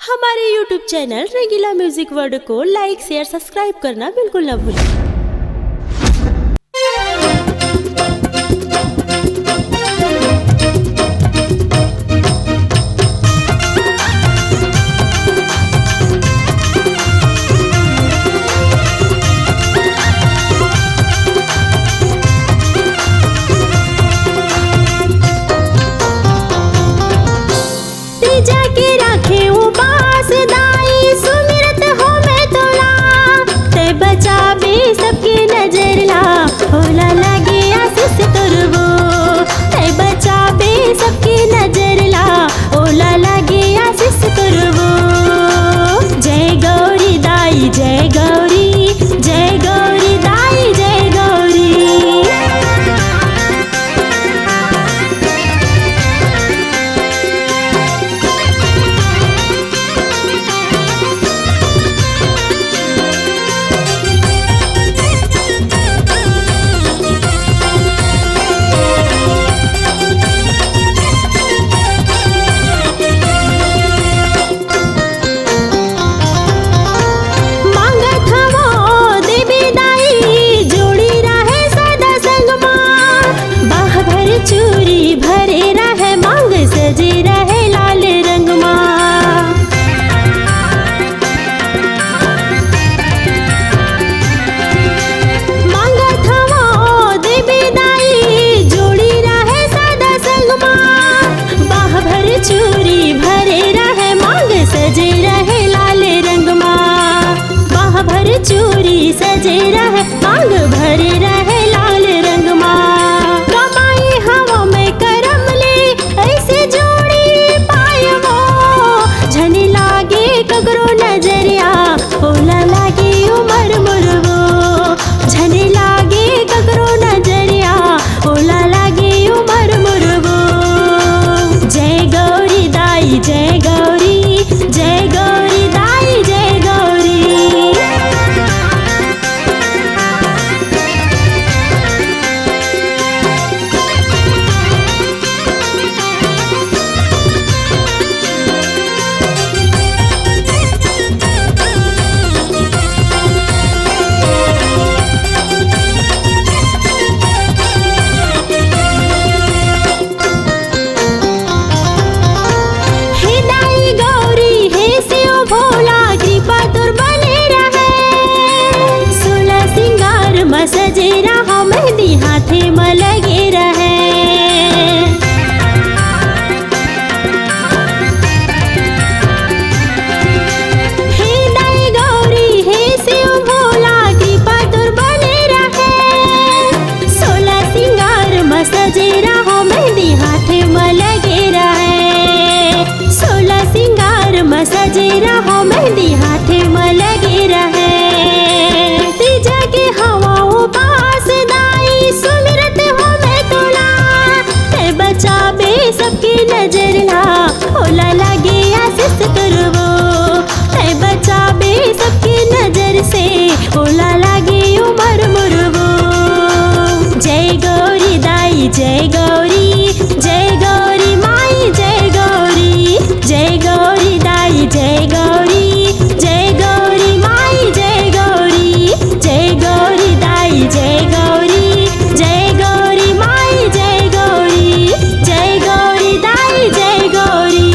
हमारे YouTube channel रंगीला music world को लाइक share subscribe करना बिल्कुल ना भूलें। जाके राखे उपास दाई सुमिरत हो मैं तोला ते बचावे सबके नजर ला होला लगे आशीष तुरबो ते बचावे सबके नजर ला होला लगे आशीष तुरबो। जय गौरी दाई जय गौरी दाई जय गौरी। चूरी भरे रहे मांग सजे रहे लाल रंग माँ। मांगा थमो देवी दाई जोड़ी रहे सदा संग माँ। बाह भर चूरी भरे रहे मांग सजे रहे लाल रंग माँ। बाह भर चूरी सजे रहे मांग भरे रहे लाल रंग माँ। कगरो नजरिया होला लागे उमर मुरबो झने लागे कगरो नजरिया होला लागे उमर मुरबो। जय गौरी दाई जय गौरी दाई जय गौरी। सजे रहा मेहंदी हाथे में लगे रहे। हे दाई गौरी हे शिव भोला कृपा तोर बने रहे। 16 सिंगार में सजे रहा मेहंदी हाथे में लगे रहे। 16 सिंगार में सजे रहा मेहंदी हाथे में लगे रहे। सबकी नजर ला होला लगे आशीष तुरबो ते बचावे सबकी नजर से होला लगे उमर मुरबो। जय गौरी दाई जय गौरी माई जय गौरी दाई जय गौरी माई जय गौरी दाई जय गौरी माई जय गौरी।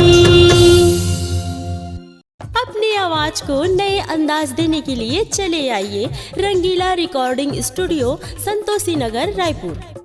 अपनी आवाज को नए अंदाज देने के लिए चले आइए रंगीला रिकॉर्डिंग स्टूडियो संतोषी नगर रायपुर।